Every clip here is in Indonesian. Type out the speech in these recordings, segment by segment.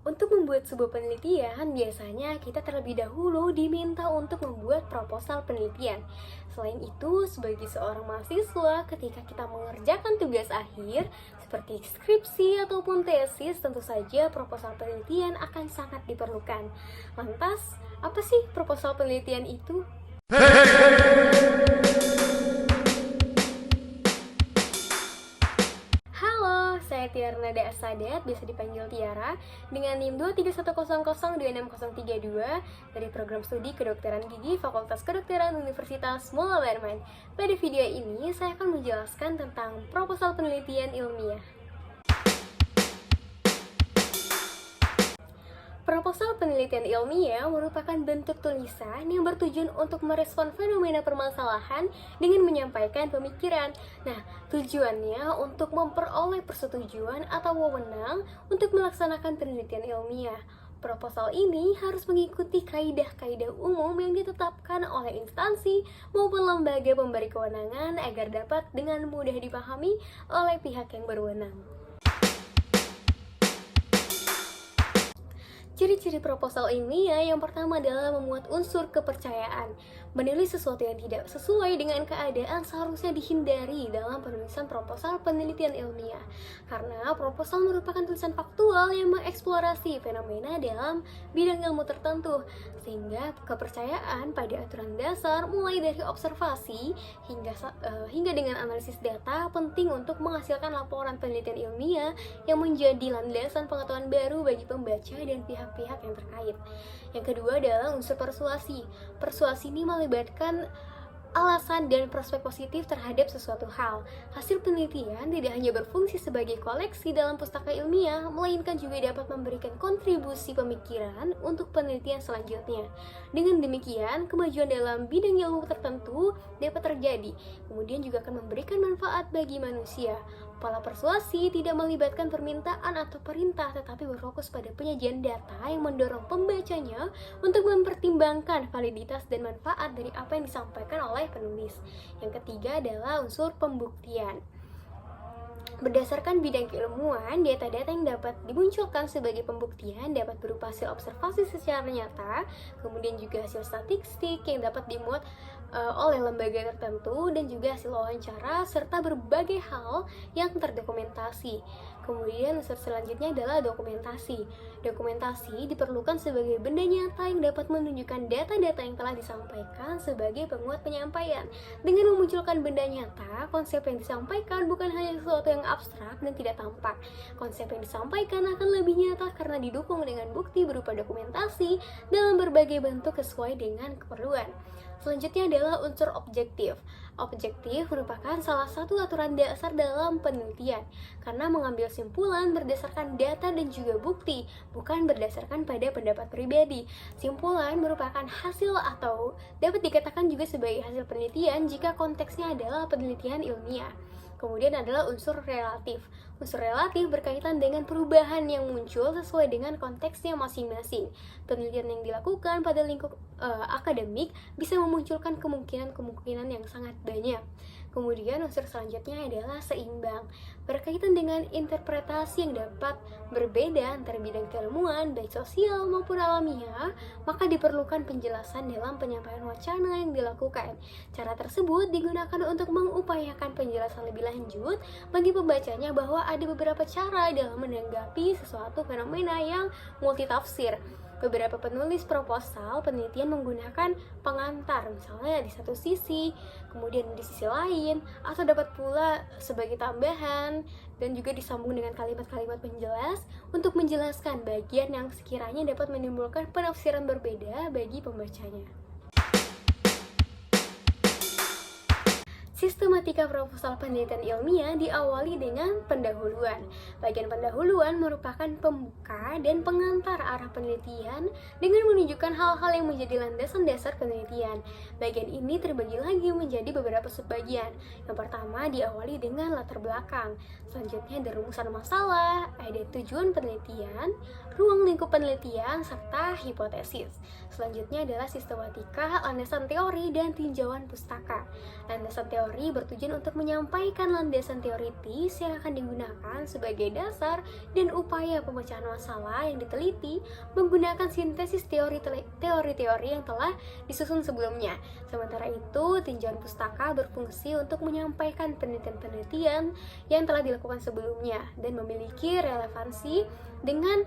Untuk membuat sebuah penelitian, biasanya kita terlebih dahulu diminta untuk membuat proposal penelitian. Selain itu, sebagai seorang mahasiswa, ketika kita mengerjakan tugas akhir, seperti skripsi ataupun tesis, tentu saja proposal penelitian akan sangat diperlukan. Lantas, apa sih proposal penelitian itu? Halo, saya Tiara Nada Sadat, biasa dipanggil Tiara, dengan NIM 23100260032 dari program studi Kedokteran Gigi Fakultas Kedokteran Universitas Mulla Barman. Pada video ini, saya akan menjelaskan tentang proposal penelitian ilmiah. Proposal penelitian ilmiah merupakan bentuk tulisan yang bertujuan untuk merespon fenomena permasalahan dengan menyampaikan pemikiran. Nah, tujuannya untuk memperoleh persetujuan atau wewenang untuk melaksanakan penelitian ilmiah. Proposal ini harus mengikuti kaidah-kaidah umum yang ditetapkan oleh instansi maupun lembaga pemberi kewenangan agar dapat dengan mudah dipahami oleh pihak yang berwenang. Ciri-ciri proposal ilmiah yang pertama adalah memuat unsur kepercayaan. Menulis sesuatu yang tidak sesuai dengan keadaan seharusnya dihindari dalam penulisan proposal penelitian ilmiah. Karena proposal merupakan tulisan faktual yang mengeksplorasi fenomena dalam bidang ilmu tertentu. Sehingga kepercayaan pada aturan dasar mulai dari observasi hingga dengan analisis data penting untuk menghasilkan laporan penelitian ilmiah yang menjadi landasan pengetahuan baru bagi pembaca dan pihak-pihak yang terkait. Yang kedua adalah unsur persuasi. Persuasi ini melibatkan alasan dan prospek positif terhadap sesuatu hal. Hasil penelitian tidak hanya berfungsi sebagai koleksi dalam pustaka ilmiah, melainkan juga dapat memberikan kontribusi pemikiran untuk penelitian selanjutnya. Dengan demikian, kemajuan dalam bidang ilmu tertentu dapat terjadi, kemudian juga akan memberikan manfaat bagi manusia. Pola persuasi tidak melibatkan permintaan atau perintah, tetapi berfokus pada penyajian data yang mendorong pembacanya untuk mempertimbangkan validitas dan manfaat dari apa yang disampaikan oleh penulis. Yang ketiga adalah unsur pembuktian. Berdasarkan bidang keilmuan, data-data yang dapat dimunculkan sebagai pembuktian dapat berupa hasil observasi secara nyata, kemudian juga hasil statistik yang dapat dimuat oleh lembaga tertentu, dan juga hasil wawancara, serta berbagai hal yang terdokumentasi. Kemudian unsur selanjutnya adalah dokumentasi. Dokumentasi diperlukan sebagai benda nyata yang dapat menunjukkan data-data yang telah disampaikan sebagai penguat penyampaian. Dengan memunculkan benda nyata, konsep yang disampaikan bukan hanya sesuatu yang abstrak dan tidak tampak. Konsep yang disampaikan akan lebih nyata karena didukung dengan bukti berupa dokumentasi dalam berbagai bentuk sesuai dengan keperluan. Selanjutnya adalah unsur objektif. Objektif merupakan salah satu aturan dasar dalam penelitian, karena mengambil simpulan berdasarkan data dan juga bukti, bukan berdasarkan pada pendapat pribadi. Simpulan merupakan hasil atau dapat dikatakan juga sebagai hasil penelitian jika konteksnya adalah penelitian ilmiah. Kemudian adalah unsur relatif. Unsur relatif berkaitan dengan perubahan yang muncul sesuai dengan konteksnya masing-masing. Penelitian yang dilakukan pada lingkup akademik bisa memunculkan kemungkinan-kemungkinan yang sangat banyak. Kemudian unsur selanjutnya adalah seimbang, berkaitan dengan interpretasi yang dapat berbeda antara bidang keilmuan, baik sosial maupun alamiah, maka diperlukan penjelasan dalam penyampaian wacana yang dilakukan. Cara tersebut digunakan untuk mengupayakan penjelasan lebih lanjut bagi pembacanya bahwa ada beberapa cara dalam menanggapi sesuatu fenomena yang multitafsir. Beberapa penulis proposal penelitian menggunakan pengantar, misalnya di satu sisi, kemudian di sisi lain, atau dapat pula sebagai tambahan, dan juga disambung dengan kalimat-kalimat penjelas untuk menjelaskan bagian yang sekiranya dapat menimbulkan penafsiran berbeda bagi pembacanya. Sistematika proposal penelitian ilmiah diawali dengan pendahuluan. Bagian pendahuluan merupakan pembuka dan pengantar arah penelitian dengan menunjukkan hal-hal yang menjadi landasan dasar penelitian. Bagian ini terbagi lagi menjadi beberapa subbagian. Yang pertama diawali dengan latar belakang. Selanjutnya ada rumusan masalah, ada tujuan penelitian, ruang lingkup penelitian, serta hipotesis. Selanjutnya adalah sistematika, landasan teori, dan tinjauan pustaka. Landasan teori teori bertujuan untuk menyampaikan landasan teoritis yang akan digunakan sebagai dasar dan upaya pemecahan masalah yang diteliti menggunakan sintesis teori-teori yang telah disusun sebelumnya. Sementara itu, tinjauan pustaka berfungsi untuk menyampaikan penelitian-penelitian yang telah dilakukan sebelumnya dan memiliki relevansi dengan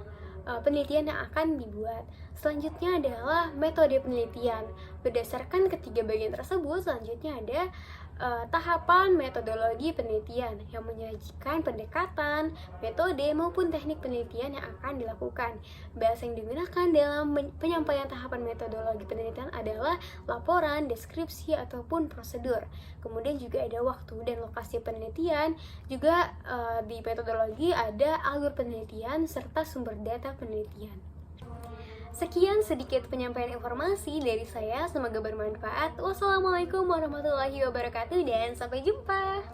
penelitian yang akan dibuat. Selanjutnya adalah metode penelitian. Berdasarkan ketiga bagian tersebut, selanjutnya ada tahapan metodologi penelitian yang menyajikan pendekatan, metode maupun teknik penelitian yang akan dilakukan. Bahasa yang digunakan dalam penyampaian tahapan metodologi penelitian adalah laporan, deskripsi, ataupun prosedur. Kemudian juga ada waktu dan lokasi penelitian. Juga di metodologi ada alur penelitian serta sumber data penelitian. Sekian sedikit penyampaian informasi dari saya, semoga bermanfaat. Wassalamualaikum warahmatullahi wabarakatuh dan sampai jumpa.